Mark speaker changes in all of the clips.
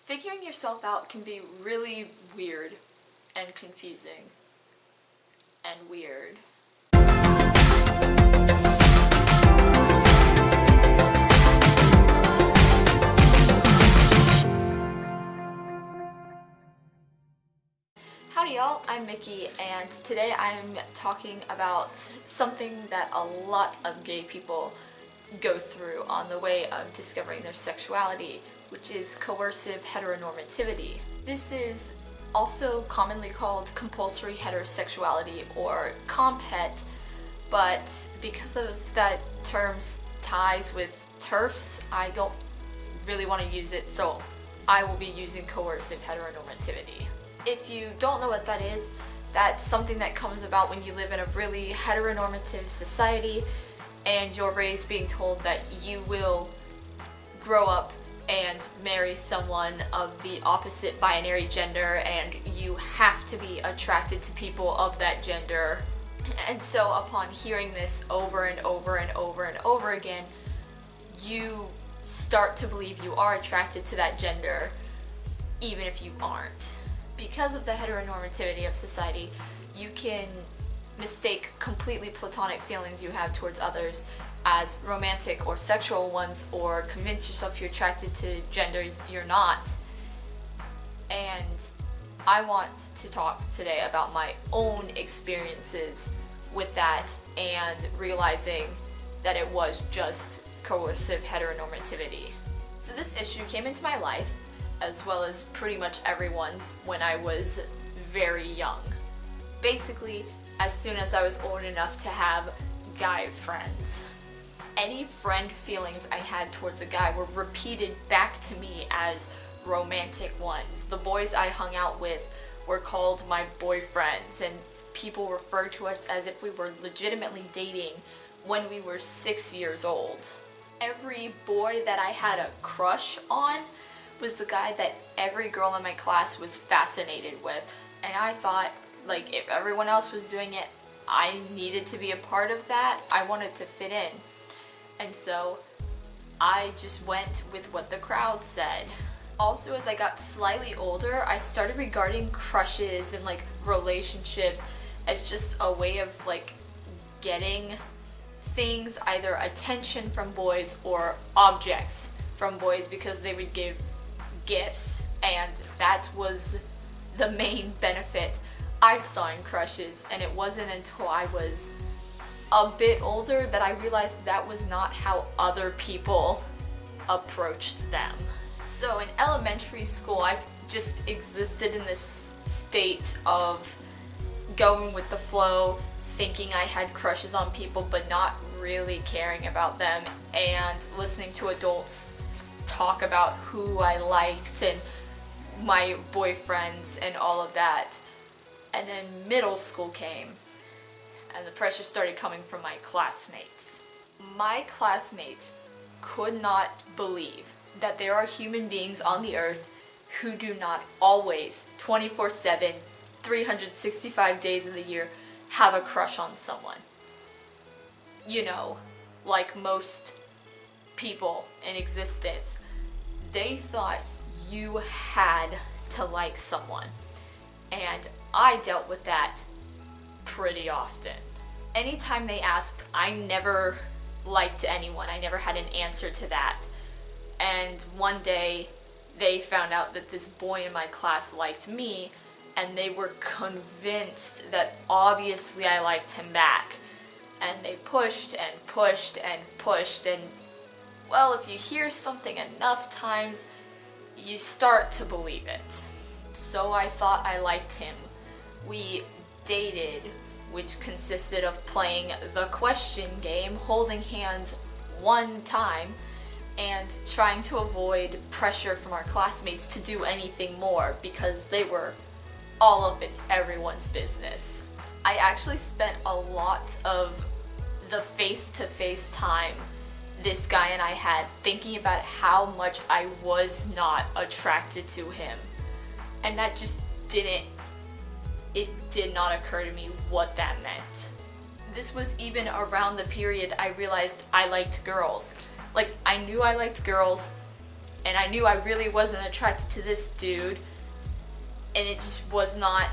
Speaker 1: Figuring yourself out can be really weird and confusing and weird. Howdy y'all, I'm Mickey, and today I'm talking about something that a lot of gay people go through on the way of discovering their sexuality, which is coercive heteronormativity. This is also commonly called compulsory heterosexuality or comphet, but because of that term's ties with TERFs, I don't really want to use it, so I will be using coercive heteronormativity. If you don't know what that is, that's something that comes about when you live in a really heteronormative society and you're raised being told that you will grow up and marry someone of the opposite binary gender and you have to be attracted to people of that gender. And so upon hearing this over and over and over and over again, you start to believe you are attracted to that gender even if you aren't. Because of the heteronormativity of society, you can mistake completely platonic feelings you have towards others as romantic or sexual ones, or convince yourself you're attracted to genders you're not. And I want to talk today about my own experiences with that and realizing that it was just coercive heteronormativity. So this issue came into my life, as well as pretty much everyone's, when I was very young. Basically, as soon as I was old enough to have guy friends. Any friend feelings I had towards a guy were repeated back to me as romantic ones. The boys I hung out with were called my boyfriends, and people referred to us as if we were legitimately dating when we were 6 years old. Every boy that I had a crush on was the guy that every girl in my class was fascinated with, and I thought, like, if everyone else was doing it, I needed to be a part of that. I wanted to fit in. And so I just went with what the crowd said. Also, as I got slightly older, I started regarding crushes and like relationships as just a way of like getting things, either attention from boys or objects from boys, because they would give gifts, and that was the main benefit I saw in crushes. And it wasn't until I was a bit older that I realized that was not how other people approached them. So in elementary school, I just existed in this state of going with the flow, thinking I had crushes on people but not really caring about them, and listening to adults talk about who I liked and my boyfriends and all of that. And then middle school came, and the pressure started coming from my classmates. My classmates could not believe that there are human beings on the earth who do not always, 24/7, 365 days of the year, have a crush on someone. You know, like most people in existence. They thought you had to like someone. And I dealt with that pretty often. Anytime they asked, I never liked anyone. I never had an answer to that. And one day they found out that this boy in my class liked me, and they were convinced that obviously I liked him back. And they pushed and pushed and pushed, and well, if you hear something enough times, you start to believe it. So I thought I liked him. We dated, which consisted of playing the question game, holding hands one time, and trying to avoid pressure from our classmates to do anything more because they were all up in everyone's business. I actually spent a lot of the face-to-face time this guy and I had thinking about how much I was not attracted to him. And that just did not occur to me what that meant. This was even around the period I realized I liked girls. Like, I knew I liked girls, and I knew I really wasn't attracted to this dude, and it just was not,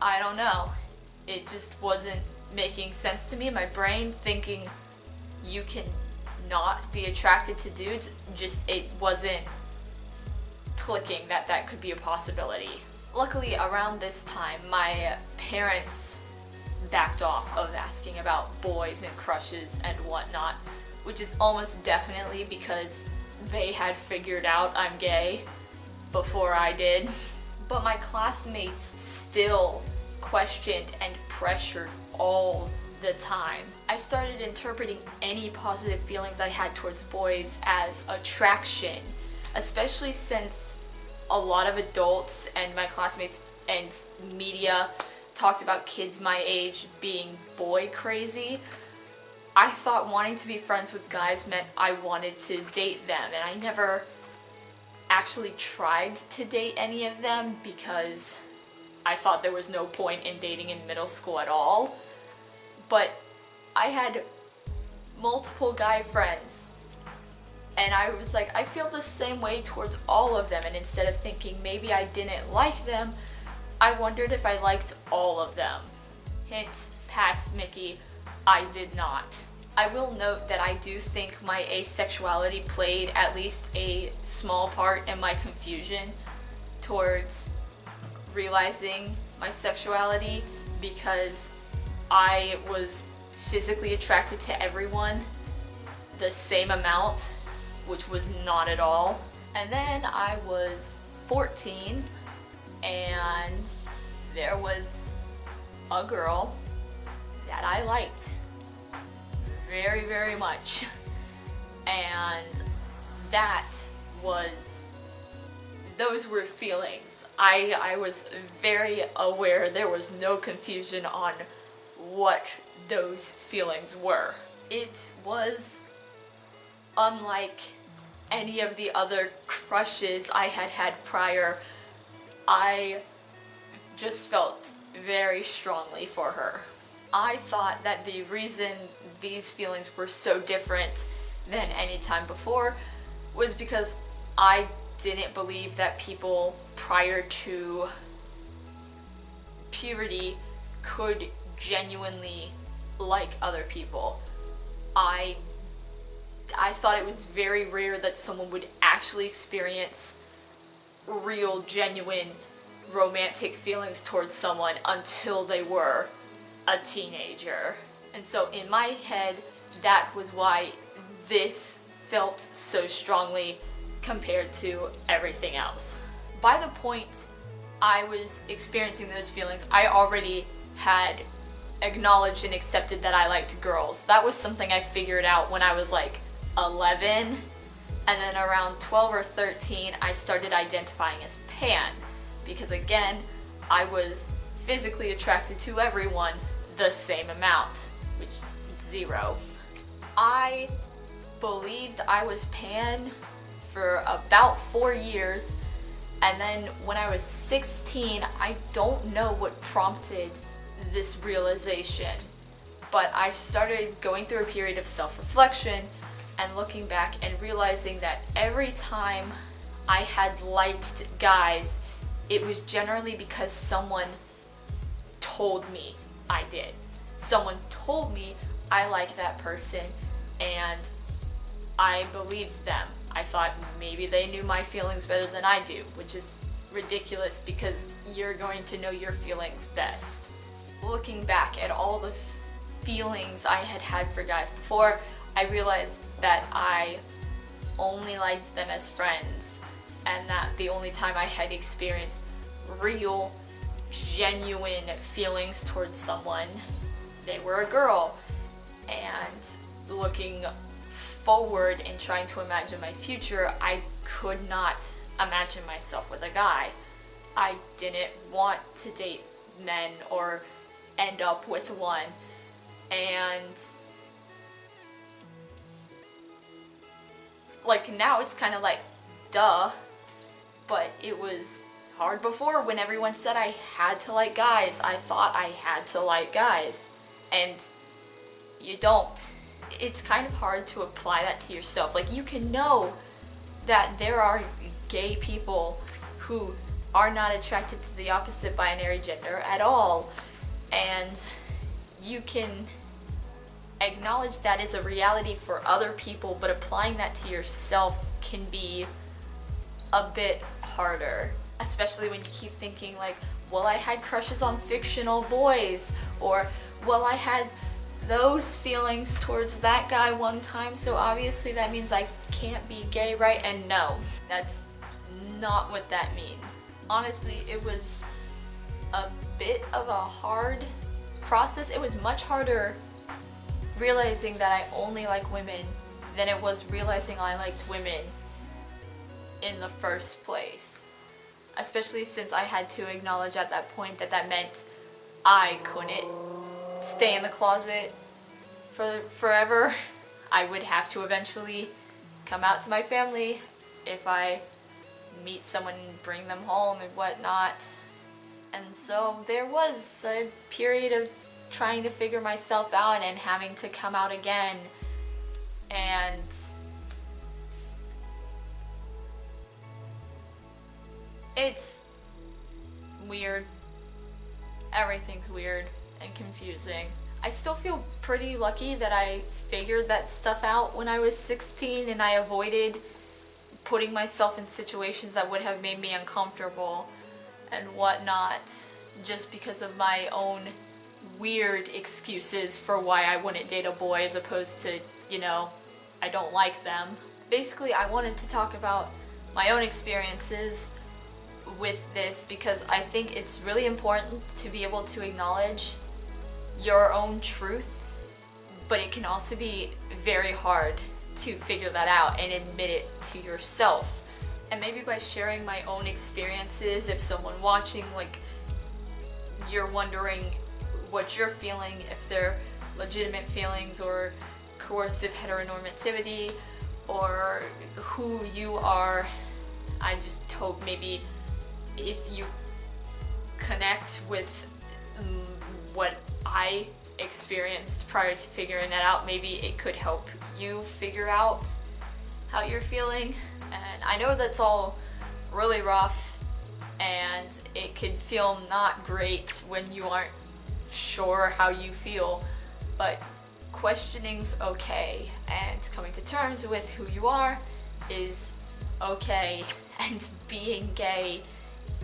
Speaker 1: I don't know, it just wasn't making sense to me. My brain thinking you can not be attracted to dudes, just it wasn't clicking that that could be a possibility. Luckily, around this time, my parents backed off of asking about boys and crushes and whatnot, which is almost definitely because they had figured out I'm gay before I did. But my classmates still questioned and pressured all the time. I started interpreting any positive feelings I had towards boys as attraction, especially since a lot of adults and my classmates and media talked about kids my age being boy crazy. I thought wanting to be friends with guys meant I wanted to date them, and I never actually tried to date any of them because I thought there was no point in dating in middle school at all. But I had multiple guy friends, and I was like, I feel the same way towards all of them, and instead of thinking maybe I didn't like them, I wondered if I liked all of them. Hint, past Mickey, I did not. I will note that I do think my asexuality played at least a small part in my confusion towards realizing my sexuality, because I was physically attracted to everyone the same amount, which was not at all. And then I was 14 and there was a girl that I liked very, very much. And those were feelings. I was very aware there was no confusion on what those feelings were. It was unlike any of the other crushes I had had prior. I just felt very strongly for her. I thought that the reason these feelings were so different than any time before was because I didn't believe that people prior to puberty could genuinely like other people. I thought it was very rare that someone would actually experience real, genuine, romantic feelings towards someone until they were a teenager. And so in my head, that was why this felt so strongly compared to everything else. By the point I was experiencing those feelings, I already had acknowledged and accepted that I liked girls. That was something I figured out when I was like 11, and then around 12 or 13 I started identifying as pan, because again, I was physically attracted to everyone the same amount, which is 0. I believed I was pan for about 4 years, and then when I was 16, I don't know what prompted this realization, but I started going through a period of self-reflection and looking back and realizing that every time I had liked guys, it was generally because someone told me I did. Someone told me I like that person, and I believed them. I thought maybe they knew my feelings better than I do, which is ridiculous because you're going to know your feelings best. Looking back at all the feelings I had had for guys before, I realized that I only liked them as friends, and that the only time I had experienced real, genuine feelings towards someone, they were a girl. And looking forward and trying to imagine my future, I could not imagine myself with a guy. I didn't want to date men or end up with one, and like now it's kind of like duh, but it was hard before when everyone said I had to like guys. I thought I had to like guys, and you don't. it's kind of hard to apply that to yourself. Like, you can know that there are gay people who are not attracted to the opposite binary gender at all, and you can acknowledge that as a reality for other people, but applying that to yourself can be a bit harder, especially when you keep thinking like, well, I had crushes on fictional boys, or well, I had those feelings towards that guy one time, so obviously that means I can't be gay, right? And no, that's not what that means. Honestly, it was a bit of a hard process. It was much harder realizing that I only like women than it was realizing I liked women in the first place. Especially since I had to acknowledge at that point that that meant I couldn't stay in the closet for forever. I would have to eventually come out to my family if I meet someone and bring them home and whatnot. And so there was a period of trying to figure myself out and having to come out again, and it's weird. Everything's weird and confusing. I still feel pretty lucky that I figured that stuff out when I was 16 and I avoided putting myself in situations that would have made me uncomfortable and whatnot, just because of my own weird excuses for why I wouldn't date a boy as opposed to, you know, I don't like them. Basically, I wanted to talk about my own experiences with this because I think it's really important to be able to acknowledge your own truth, but it can also be very hard to figure that out and admit it to yourself. And maybe by sharing my own experiences, if someone watching, like, you're wondering what you're feeling, if they're legitimate feelings or coercive heteronormativity, or who you are, I just hope maybe if you connect with what I experienced prior to figuring that out, maybe it could help you figure out how you're feeling. And I know that's all really rough and it could feel not great when you aren't sure how you feel, but questioning's okay, and coming to terms with who you are is okay, and being gay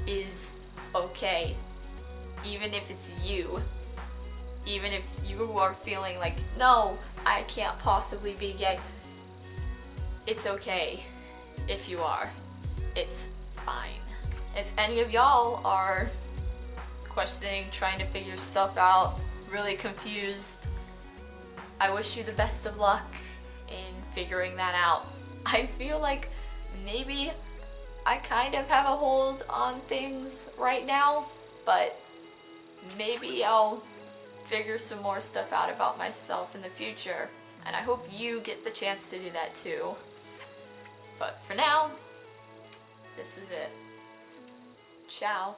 Speaker 1: is okay, even if it's you. Even if you are feeling like, no, I can't possibly be gay, it's okay if you are. It's fine. If any of y'all are questioning, trying to figure stuff out, really confused, I wish you the best of luck in figuring that out. I feel like maybe I kind of have a hold on things right now, but maybe I'll figure some more stuff out about myself in the future, and I hope you get the chance to do that too. But for now, this is it. Ciao.